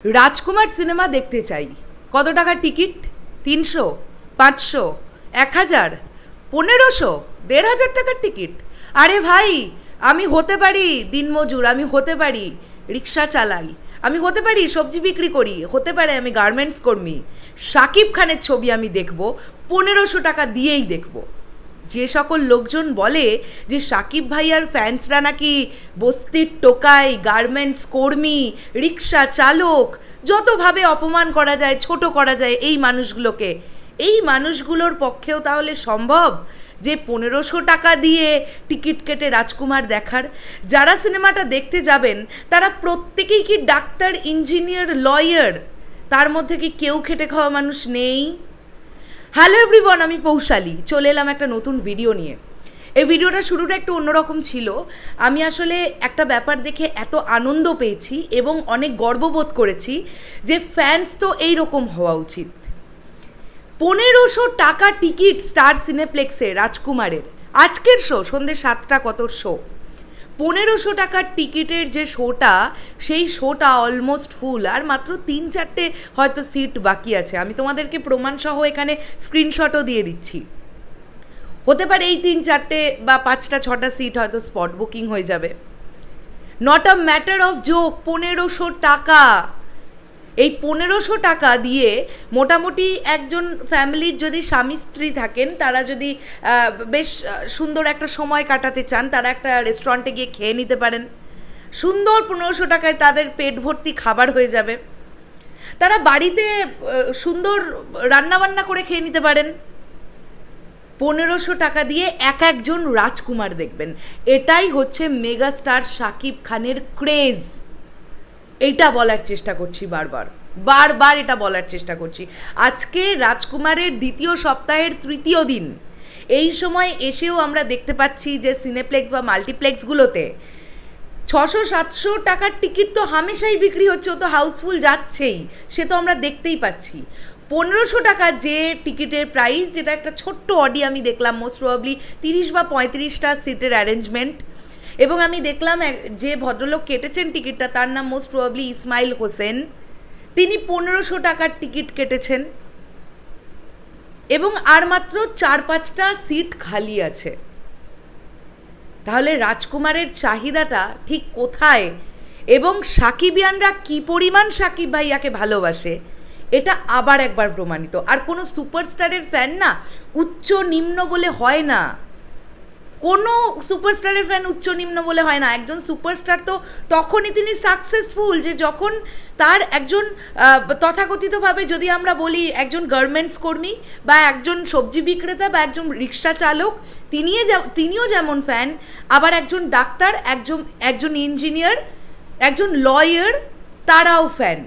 राजकुमार cinema देखते चाই কত টাকা টিকিট 300 500 1000 1500 1500 টাকার টিকিট আরে ভাই আমি হতে পারি দিনমজুর আমি হতে পারি রিকশা চালাই আমি হতে পারি সবজি বিক্রি করি হতে পারে আমি গার্মেন্টস কর্মী শাকিব খানের ছবি আমি দেখব 1500 টাকা দিয়েই দেখব যে সকল লোকজন বলে যে শাকিব ভাইয়ার ফ্যান্সরা নাকি বস্তির টোকাই গার্মেন্টস কর্মী রিকশা চালক যতভাবে অপমান করা যায় ছোট করা যায় এই মানুষগুলোর পক্ষেও তাহলে সম্ভব যে 1500 টাকা দিয়ে টিকিট কেটে রাজকুমার দেখার যারা সিনেমাটা দেখতে যাবেন তারা প্রত্যেকেই কি ডাক্তার ইঞ্জিনিয়ার লয়ার তার মধ্যে কি কেউ খেটে খাওয়া মানুষ নেই হ্যালো এভরিওয়ান আমি পৌশালী চলে এলাম একটা নতুন ভিডিও নিয়ে এই ভিডিওটা শুরুটা একটু অন্যরকম ছিল আমি আসলে একটা ব্যাপার দেখে এত আনন্দ পেয়েছি এবং অনেক গর্ববোধ করেছি যে ফ্যান্স তো এইরকম হওয়া উচিত 1500 টাকা টিকিট স্টার সিনেপ্লেক্সে রাজকুমারের আজকের শো সন্ধ্যে 7টা কত শো 1500 টাকার টিকিটের যে শোটা সেই শোটা অলমোস্ট ফুল আর মাত্র 3-4টে হয়তো সিট বাকি আছে আমি তোমাদেরকে প্রমাণসহ এখানে স্ক্রিনশটও দিয়ে দিচ্ছি হতে পারে এই 3-4টে বা 5টা-6টা সিট হয়তো স্পট বুকিং হয়ে যাবে not a matter of joke 1500 টাকা এই 1500 টাকা দিয়ে মোটামুটি একজন ফ্যামিলির যদি স্বামী স্ত্রী থাকেন তারা যদি বেশ সুন্দর একটা সময় কাটাতে চান তারা একটা রেস্টুরেন্টে গিয়ে খেয়ে নিতে পারেন সুন্দর 1500 টাকায় তাদের পেট ভর্তি খাবার হয়ে যাবে তারা বাড়িতে সুন্দর রান্নাবান্না করে খেয়ে নিতে পারেন 1500 টাকা দিয়ে একজন রাজকুমার দেখবেন এটাই হচ্ছে মেগাস্টার শাকিব খানের ক্রেজ এইটা বলার চেষ্টা করছি বারবার এটা বলার চেষ্টা করছি আজকে রাজকুমারের দ্বিতীয় সপ্তাহের তৃতীয় দিন এই সময় এসেও আমরা দেখতে পাচ্ছি যে সিনেপ্লেক্স বা মাল্টিপ্লেক্সগুলোতে 600-700 টাকার টিকিট তো হামেশাই বিক্রি হচ্ছে ও তো হাউসফুল যাচ্ছেই সে তো আমরা দেখতেই পাচ্ছি 1500 টাকা যে টিকিটের প্রাইস যেটা একটা ছোট্ট অডি আমি দেখলাম মোস্ট প্রবাবলি 30 বা 35টা সিটের অ্যারেঞ্জমেন্ট এবং আমি দেখলাম যে ভদ্রলোক কেটেছেন টিকিটটা তার নাম মোস্ট প্রবাবলি ইসমাইল হোসেন তিনি 1500 টাকার টিকিট কেটেছেন এবং আর মাত্র 4-5টা সিট খালি আছে তাহলে রাজকুমারের চাহিদাটা ঠিক কোথায় এবং সাকিবিয়ানরা কি পরিমাণ সাকিব ভাইয়াকে ভালোবাসে এটা আবার একবার প্রমাণিত আর কোনো সুপারস্টারের ফ্যান না উচ্চ নিম্ন বলে হয় না কোনো সুপারস্টারের ফ্যান উচ্চ নিম্ন বলে হয় না একজন সুপারস্টার তো তখনই তিনি সাকসেসফুল যে যখন তার একজন তথাকথিতভাবে যদি আমরা বলি একজন গার্মেন্টস কর্মী বা একজন সবজি বিক্রেতা বা একজন রিক্সা চালক তিনিও যেমন ফ্যান আবার একজন ডাক্তার একজন ইঞ্জিনিয়ার একজন লয়ার তারাও ফ্যান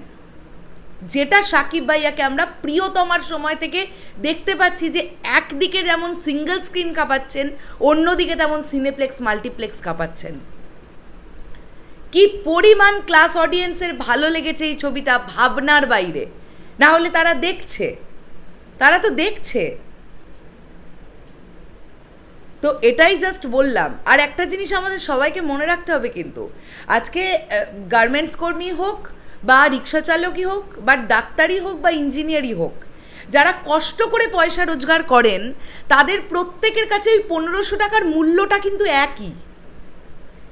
যেটা সাকিব ভাইয়াকে আমরা প্রিয়তমার সময় থেকে দেখতে পাচ্ছি যে একদিকে যেমন সিঙ্গেল স্ক্রিন কাঁপাচ্ছেন অন্যদিকে তেমন সিনেপ্লেক্স মাল্টিপ্লেক্স কাঁপাচ্ছেন কি পরিমাণ ক্লাস অডিয়েন্সের ভালো লেগেছে এই ছবিটা ভাবনার বাইরে না হলে তারা তো দেখছে তো এটাই জাস্ট বললাম আর একটা জিনিস আমাদের সবাইকে মনে রাখতে হবে কিন্তু আজকে গার্মেন্টস কর্মী হোক বা রিক্সা চালকই হোক বা ডাক্তারই হোক বা ইঞ্জিনিয়ারই হোক যারা কষ্ট করে পয়সা রোজগার করেন তাদের প্রত্যেকের কাছে ওই 1500 টাকার মূল্যটা কিন্তু একই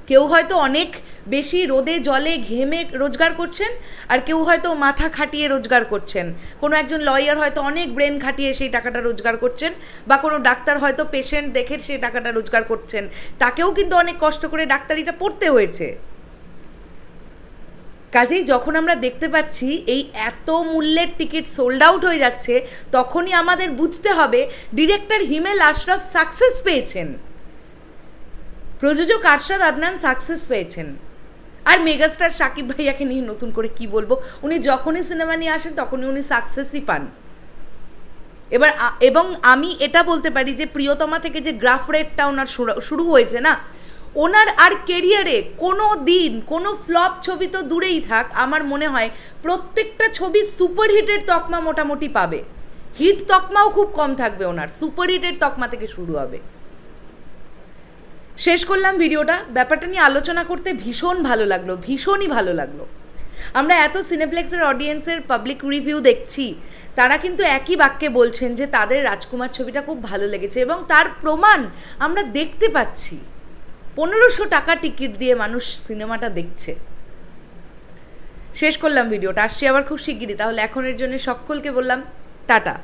কেউ হয়তো অনেক বেশি রোদে জলে ঘেমে রোজগার করছেন আর কেউ হয়তো মাথা খাটিয়ে রোজগার করছেন কোনো একজন লয়ার হয়তো অনেক ব্রেন খাটিয়ে সেই টাকাটা রোজগার করছেন বা কোনো ডাক্তার হয়তো পেশেন্ট দেখে সেই টাকাটা রোজগার করছেন তাকেও কিন্তু অনেক কষ্ট করে ডাক্তারিটা পড়তে হয়েছে কাজেই যখন আমরা দেখতে পাচ্ছি এই এত মূল্যের টিকিট সোল্ড আউট হয়ে যাচ্ছে তখনই আমাদের বুঝতে হবে ডিরেক্টর হিমেল আশরাফ সাকসেস পেয়েছেন প্রযোজক আরশাদ আদনান সাকসেস পেয়েছেন আর মেগাস্টার শাকিব ভাইয়াকে নিয়ে নতুন করে কি বলবো উনি যখনই সিনেমা নিয়ে আসেন তখনই উনি সাকসেসই পান এবং আমি এটা বলতে পারি যে প্রিয়তমা থেকে যে গ্রাফ রেটটা ওনার শুরু হয়েছে না ওনার আর কেরিয়ারে কোনো দিন কোনো ফ্লপ ছবি তো দূরেই থাক আমার মনে হয় প্রত্যেকটা ছবি সুপারহিটের তকমা মোটামুটি পাবে হিট তকমাও খুব কম থাকবে ওনার সুপারহিটের তকমা থেকে শুরু হবে শেষ করলাম ভিডিওটা ব্যাপারটা নিয়ে আলোচনা করতে ভীষণই ভালো লাগলো আমরা এত সিনেপ্লেক্সের অডিয়েন্সের পাবলিক রিভিউ দেখছি, তারা কিন্তু একই বাক্যে বলছেন যে তাদের রাজকুমার ছবিটা খুব ভালো লেগেছে, এবং তার প্রমাণ আমরা দেখতে পাচ্ছি। 1500 টাকা টিকিট দিয়ে মানুষ সিনেমাটা দেখছে। শেষ করলাম ভিডিওটা, আসছি আবার খুব শিগগিরই। তাহলে এখনের জন্য সকলকে বললাম টাটা।